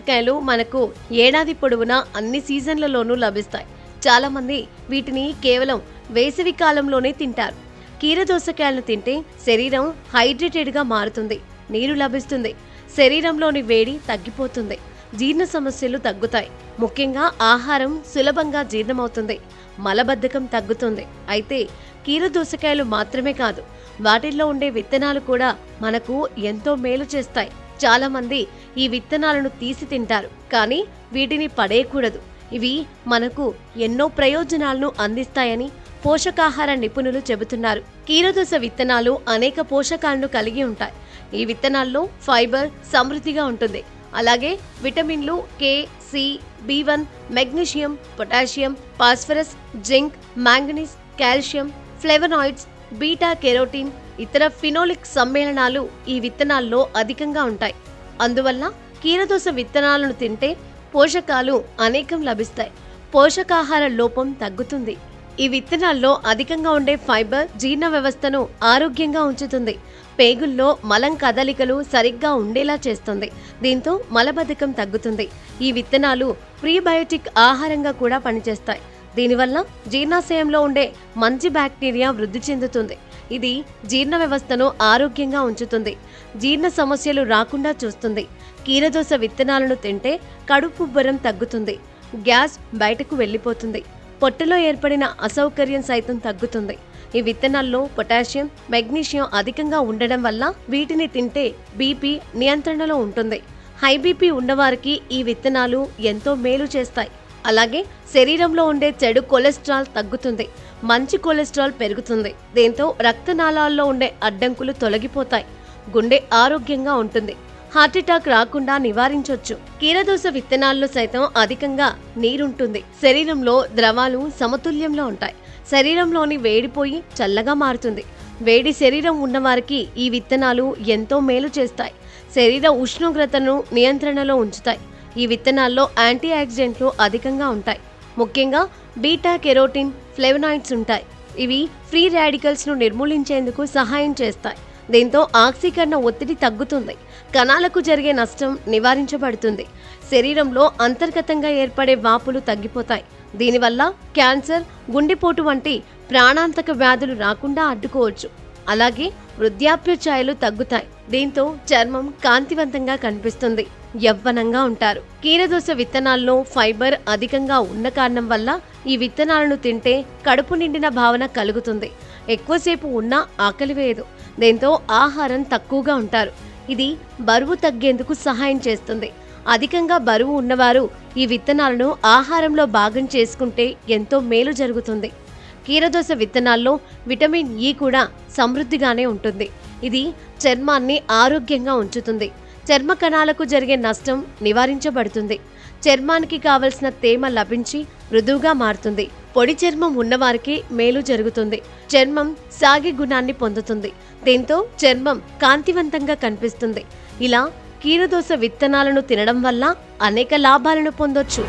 దోసకాయలు మనకు ఏడాది పొడవునా అన్ని సీజన్లలోనూ లభిస్తాయి. చాలా మంది వీటిని కేవలం వేసవి కాలంలోనే తింటారు. కీరదోసకాయలను తింటే శరీరం హైడ్రేటెడ్గా మారుతుంది, నీరు లభిస్తుంది, శరీరంలోని వేడి తగ్గిపోతుంది, జీర్ణ సమస్యలు తగ్గుతాయి. ముఖ్యంగా ఆహారం సులభంగా జీర్ణమవుతుంది, మలబద్ధకం తగ్గుతుంది. అయితే కీరదోసకాయలు మాత్రమే కాదు, వాటిల్లో ఉండే విత్తనాలు కూడా మనకు ఎంతో మేలు చేస్తాయి. చాలా మంది ఈ విత్తనాలను తీసి తింటారు, కానీ వీటిని పడేయకూడదు. ఇవి మనకు ఎన్నో ప్రయోజనాలను అందిస్తాయని పోషకాహార నిపుణులు చెబుతున్నారు. కీరదోస విత్తనాలు అనేక పోషకాలను కలిగి ఉంటాయి. ఈ విత్తనాల్లో ఫైబర్ సమృద్ధిగా ఉంటుంది. అలాగే విటమిన్లు K, C, B one, magnesium, potassium, phosphorus, zinc, manganese, calcium, flavonoids, beta carotene, ఇతర ఫినోలిక్ సమ్మేళనాలు ఈ విత్తనాల్లో అధికంగా ఉంటాయి. అందువల్ల కీరదోస విత్తనాలను తింటే పోషకాలు అనేకం లభిస్తాయి, పోషకాహార లోపం తగ్గుతుంది. ఈ విత్తనాల్లో అధికంగా ఉండే ఫైబర్ జీర్ణ వ్యవస్థను ఆరోగ్యంగా ఉంచుతుంది, పేగుల్లో మలం కదలికలు సరిగ్గా ఉండేలా చేస్తుంది. దీంతో మలబద్ధకం తగ్గుతుంది. ఈ విత్తనాలు ప్రీబయోటిక్ ఆహారంగా కూడా పనిచేస్తాయి. దీనివల్ల జీర్ణాశయంలో ఉండే మంచి బ్యాక్టీరియా వృద్ధి చెందుతుంది. ఇది జీర్ణ వ్యవస్థను ఆరోగ్యంగా ఉంచుతుంది, జీర్ణ సమస్యలు రాకుండా చూస్తుంది. కీరదోస విత్తనాలను తింటే కడుపుబ్బరం తగ్గుతుంది, గ్యాస్ బయటకు వెళ్ళిపోతుంది, పొట్టలో ఏర్పడిన అసౌకర్యం సైతం తగ్గుతుంది. ఈ విత్తనాల్లో పొటాషియం, మెగ్నీషియం అధికంగా ఉండడం వల్ల వీటిని తింటే బీపీ నియంత్రణలో ఉంటుంది. హై బీపీ ఉన్నవారికి ఈ విత్తనాలు ఎంతో మేలు చేస్తాయి. అలాగే శరీరంలో ఉండే చెడు కొలెస్ట్రాల్ తగ్గుతుంది, మంచి కొలెస్ట్రాల్ పెరుగుతుంది. దీంతో రక్తనాళాల్లో ఉండే అడ్డంకులు తొలగిపోతాయి, గుండె ఆరోగ్యంగా ఉంటుంది, హార్ట్అటాక్ రాకుండా నివారించవచ్చు. కీరదోస విత్తనాల్లో సైతం అధికంగా నీరుంటుంది. శరీరంలో ద్రవాలు సమతుల్యంలో ఉంటాయి. శరీరంలోని వేడిపోయి చల్లగా మారుతుంది. వేడి శరీరం ఉన్నవారికి ఈ విత్తనాలు ఎంతో మేలు చేస్తాయి. శరీర ఉష్ణోగ్రతను నియంత్రణలో ఉంచుతాయి. ఈ విత్తనాల్లో యాంటీ ఆక్సిడెంట్లు అధికంగా ఉంటాయి. ముఖ్యంగా బీటా కెరోటిన్, ఫ్లేవనాయిడ్స్ ఉంటాయి. ఇవి ఫ్రీ రాడికల్స్ను నిర్మూలించేందుకు సహాయం చేస్తాయి. దీంతో ఆక్సీకరణ ఒత్తిడి తగ్గుతుంది, కణాలకు జరిగే నష్టం నివారించబడుతుంది, శరీరంలో అంతర్గతంగా ఏర్పడే వాపులు తగ్గిపోతాయి. దీనివల్ల క్యాన్సర్, గుండెపోటు వంటి ప్రాణాంతక వ్యాధులు రాకుండా అడ్డుకోవచ్చు. అలాగే వృద్ధాప్య ఛాయలు తగ్గుతాయి. దీంతో చర్మం కాంతివంతంగా కనిపిస్తుంది, యవ్వనంగా ఉంటారు. కీరదోస విత్తనాల్లో ఫైబర్ అధికంగా ఉన్న కారణం వల్ల ఈ విత్తనాలను తింటే కడుపు నిండిన భావన కలుగుతుంది. ఎక్కువసేపు ఉన్నా ఆకలి వేయదు. దీంతో ఆహారం తక్కువగా ఉంటారు. ఇది బరువు తగ్గేందుకు సహాయం చేస్తుంది. అధికంగా బరువు ఉన్నవారు ఈ విత్తనాలను ఆహారంలో భాగం చేసుకుంటే ఎంతో మేలు జరుగుతుంది. కీరదోస విత్తనాల్లో విటమిన్ ఇ కూడా సమృద్ధిగానే ఉంటుంది. ఇది చర్మాన్ని ఆరోగ్యంగా ఉంచుతుంది. చర్మ కణాలకు జరిగే నష్టం నివారించబడుతుంది. చర్మానికి కావలసిన తేమ లభించి మృదువుగా మారుతుంది. పొడి చర్మం ఉన్నవారికి మేలు జరుగుతుంది. చర్మం సాగే గుణాన్ని పొందుతుంది. దీంతో చర్మం కాంతివంతంగా కనిపిస్తుంది. ఇలా కీరదోస విత్తనాలను తినడం వల్ల అనేక లాభాలను పొందొచ్చు.